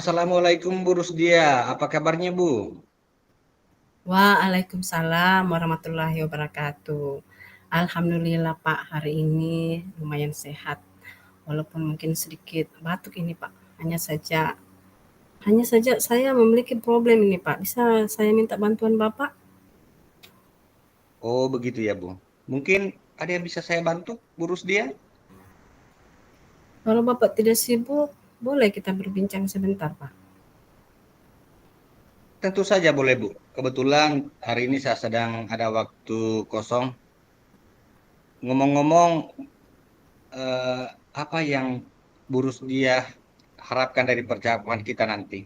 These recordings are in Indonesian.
Assalamualaikum Bu Rusdia, apa kabarnya Bu? Waalaikumsalam warahmatullahi wabarakatuh. Alhamdulillah Pak, hari ini lumayan sehat. Walaupun mungkin sedikit batuk ini Pak. Hanya saja saya memiliki problem ini Pak. Bisa saya minta bantuan Bapak? Oh begitu ya Bu. Mungkin ada yang bisa saya bantu Bu Rusdia? Kalau Bapak tidak sibuk, boleh kita berbincang sebentar Pak. Tentu saja boleh Bu. Kebetulan hari ini saya sedang ada waktu kosong. Ngomong-ngomong, eh, apa yang Bu Rusdia harapkan dari percakapan kita nanti?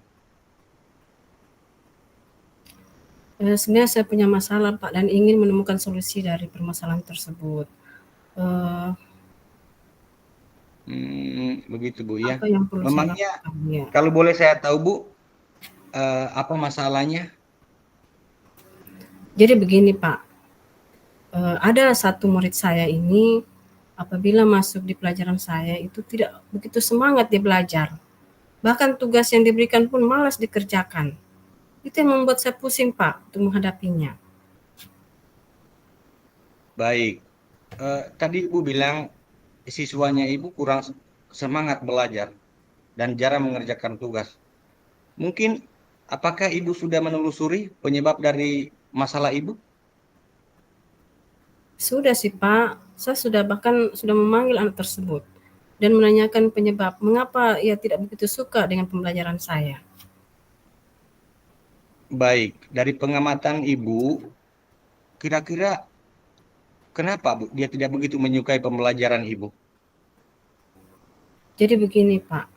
Sebenarnya saya punya masalah Pak dan ingin menemukan solusi dari permasalahan tersebut. Eh, Begitu Bu ya. Apa yang perlu saya Memangnya lakukan ya? kalau boleh saya tahu Bu, apa masalahnya? Jadi begini Pak, ada satu murid saya ini apabila masuk di pelajaran saya itu tidak begitu semangat dia belajar. Bahkan tugas yang diberikan pun malas dikerjakan. Itu yang membuat saya pusing, Pak, untuk menghadapinya. Baik. Tadi Ibu bilang siswanya Ibu kurang semangat belajar dan jarang mengerjakan tugas. Mungkin apakah Ibu sudah menelusuri penyebab dari masalah Ibu? Sudah sih, Pak. Saya sudah bahkan sudah memanggil anak tersebut dan menanyakan penyebab mengapa ia tidak begitu suka dengan pembelajaran saya. Baik, dari pengamatan Ibu, kira-kira kenapa Bu dia tidak begitu menyukai pembelajaran Ibu? Jadi begini, Pak.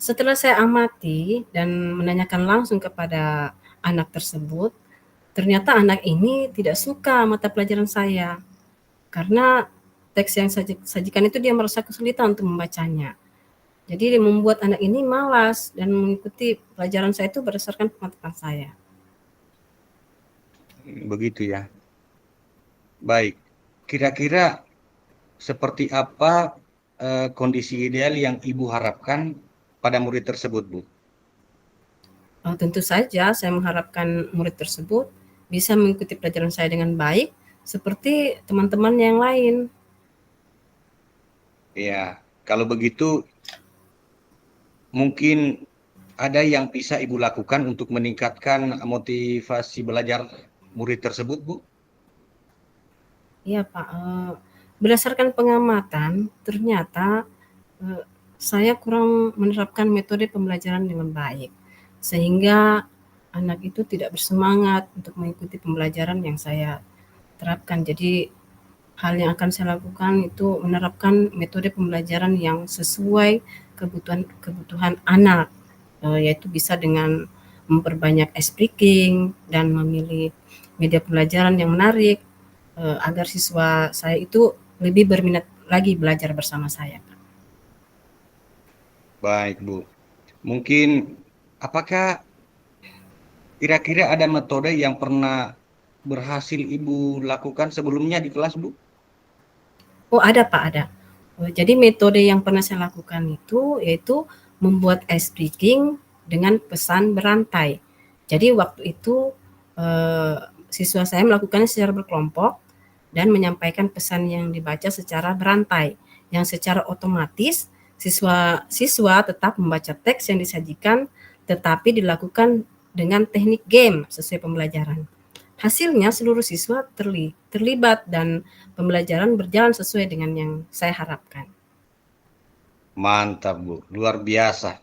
Setelah saya amati dan menanyakan langsung kepada anak tersebut, ternyata anak ini tidak suka mata pelajaran saya. Karena teks yang sajikan itu dia merasa kesulitan untuk membacanya. Jadi membuat anak ini malas dan mengikuti pelajaran saya itu berdasarkan pengetahuan saya. Begitu ya. Baik, kira-kira seperti apa kondisi ideal yang Ibu harapkan pada murid tersebut, Bu? Tentu saja saya mengharapkan murid tersebut bisa mengikuti pelajaran saya dengan baik seperti teman-teman yang lain. Ya, kalau begitu mungkin ada yang bisa Ibu lakukan untuk meningkatkan motivasi belajar murid tersebut, Bu? Iya Pak, berdasarkan pengamatan ternyata eh, saya kurang menerapkan metode pembelajaran dengan baik, sehingga anak itu tidak bersemangat untuk mengikuti pembelajaran yang saya terapkan. Jadi hal yang akan saya lakukan itu menerapkan metode pembelajaran yang sesuai kebutuhan kebutuhan anak, yaitu bisa dengan memperbanyak speaking dan memilih media pembelajaran yang menarik, agar siswa saya itu lebih berminat lagi belajar bersama saya. Baik, Bu. Mungkin apakah kira-kira ada metode yang pernah berhasil Ibu lakukan sebelumnya di kelas, Bu? Oh ada Pak, ada. Jadi metode yang pernah saya lakukan itu yaitu membuat ice breaking dengan pesan berantai. Jadi waktu itu eh, siswa saya melakukannya secara berkelompok dan menyampaikan pesan yang dibaca secara berantai, yang secara otomatis siswa-siswa tetap membaca teks yang disajikan, tetapi dilakukan dengan teknik game sesuai pembelajaran. Hasilnya seluruh siswa terlibat dan pembelajaran berjalan sesuai dengan yang saya harapkan. Mantap, Bu. Luar biasa.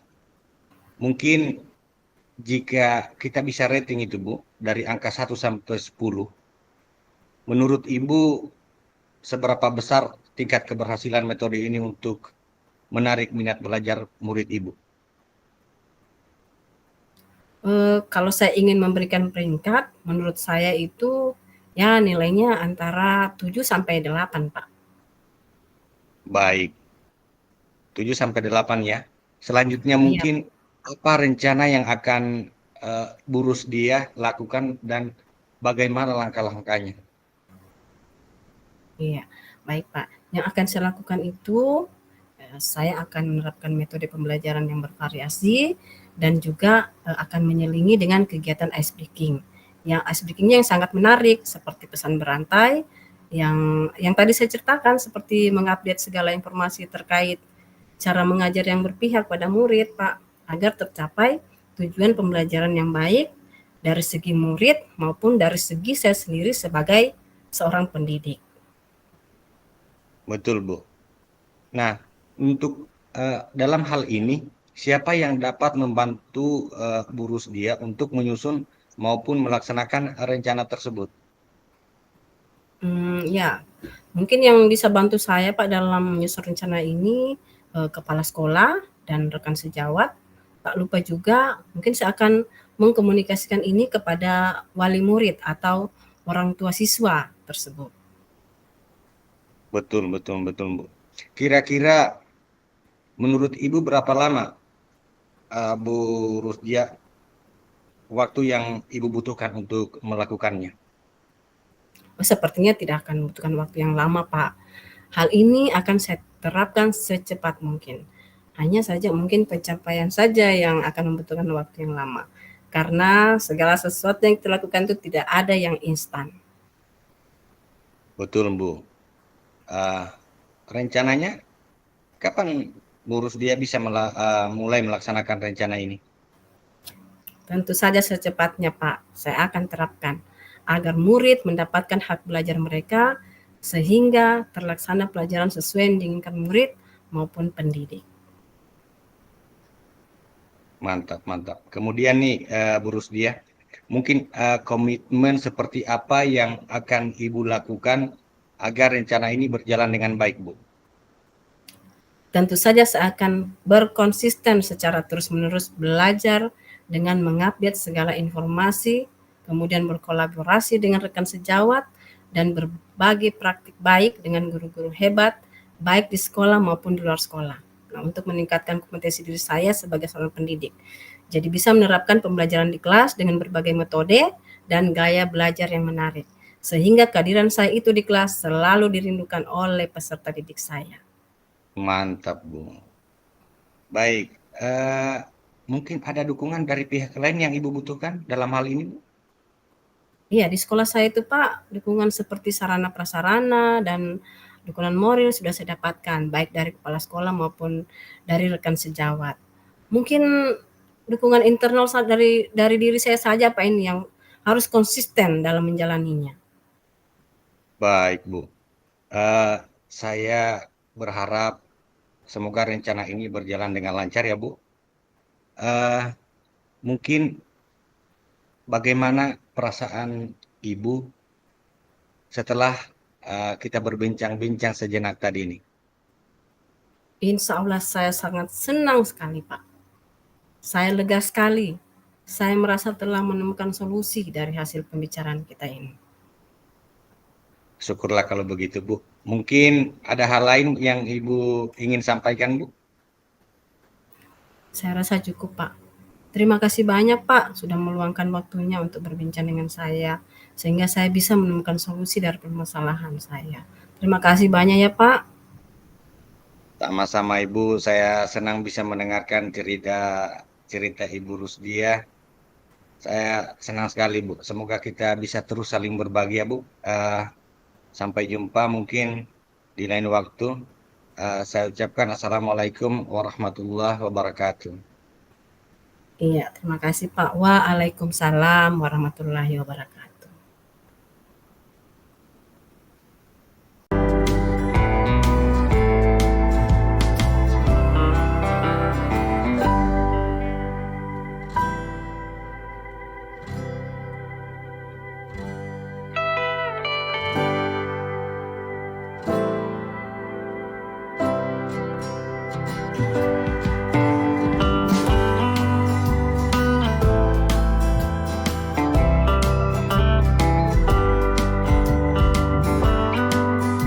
Mungkin jika kita bisa rating itu, Bu, dari angka 1 sampai 10, menurut Ibu seberapa besar tingkat keberhasilan metode ini untuk menarik minat belajar murid Ibu? Kalau saya ingin memberikan peringkat, menurut saya itu ya nilainya antara 7 sampai 8, Pak. Baik, 7 sampai 8 ya. Selanjutnya Iya, mungkin apa rencana yang akan Burus dia lakukan dan bagaimana langkah-langkahnya? iya. Baik, Pak. Yang akan saya lakukan itu saya akan menerapkan metode pembelajaran yang bervariasi dan juga akan menyelingi dengan kegiatan ice breaking. Yang ice breaking-nya yang sangat menarik seperti pesan berantai yang tadi saya ceritakan, seperti mengupdate segala informasi terkait cara mengajar yang berpihak pada murid, Pak, agar tercapai tujuan pembelajaran yang baik dari segi murid maupun dari segi saya sendiri sebagai seorang pendidik. Betul, Bu. Nah, untuk dalam hal ini, siapa yang dapat membantu Bu Rusdia untuk menyusun maupun melaksanakan rencana tersebut? Ya, mungkin yang bisa bantu saya, Pak, dalam menyusun rencana ini, kepala sekolah dan rekan sejawat. Tak lupa juga mungkin saya akan mengkomunikasikan ini kepada wali murid atau orang tua siswa tersebut. Betul, betul, betul, Bu. Kira-kira menurut Ibu berapa lama Bu Rusdia waktu yang Ibu butuhkan untuk melakukannya? Sepertinya tidak akan membutuhkan waktu yang lama, Pak. Hal ini akan saya terapkan secepat mungkin. Hanya saja mungkin pencapaian saja yang akan membutuhkan waktu yang lama. Karena segala sesuatu yang kita lakukan itu tidak ada yang instan. Betul, Bu. Rencananya kapan Bu Rusdia bisa mulai melaksanakan rencana ini? Tentu saja secepatnya, Pak. Saya akan terapkan agar murid mendapatkan hak belajar mereka sehingga terlaksana pelajaran sesuai yang diinginkan murid maupun pendidik. Mantap, mantap. Kemudian nih, Bu Rusdia, mungkin komitmen seperti apa yang akan Ibu lakukan agar rencana ini berjalan dengan baik, Bu? Tentu saja saya akan berkonsisten secara terus-menerus belajar dengan mengupdate segala informasi, kemudian berkolaborasi dengan rekan sejawat, dan berbagi praktik baik dengan guru-guru hebat, baik di sekolah maupun di luar sekolah. Nah, untuk meningkatkan kompetensi diri saya sebagai seorang pendidik. Jadi bisa menerapkan pembelajaran di kelas dengan berbagai metode dan gaya belajar yang menarik. Sehingga kehadiran saya itu di kelas selalu dirindukan oleh peserta didik saya. Mantap, Bu. Baik, mungkin ada dukungan dari pihak lain yang Ibu butuhkan dalam hal ini, Bu? Iya, di sekolah saya itu, Pak, dukungan seperti sarana prasarana dan dukungan moral sudah saya dapatkan, baik dari kepala sekolah maupun dari rekan sejawat. Mungkin dukungan internal dari diri saya saja, Pak, ini yang harus konsisten dalam menjalaninya. Baik, Bu. Saya berharap semoga rencana ini berjalan dengan lancar ya, Bu. Mungkin bagaimana perasaan Ibu setelah kita berbincang-bincang sejenak tadi ini? Insya Allah saya sangat senang sekali, Pak. Saya lega sekali. Saya merasa telah menemukan solusi dari hasil pembicaraan kita ini. Syukurlah kalau begitu, Bu. Mungkin ada hal lain yang Ibu ingin sampaikan, Bu? Saya rasa cukup, Pak. Terima kasih banyak, Pak, sudah meluangkan waktunya untuk berbincang dengan saya, sehingga saya bisa menemukan solusi dari permasalahan saya. Terima kasih banyak ya, Pak. Sama-sama Ibu, saya senang bisa mendengarkan cerita Ibu Rusdia. Saya senang sekali, Bu. Semoga kita bisa terus saling berbagi ya, Bu. Sampai jumpa mungkin di lain waktu. Saya ucapkan Assalamualaikum warahmatullahi wabarakatuh. Iya, terima kasih, Pak. Waalaikumsalam warahmatullahi wabarakatuh.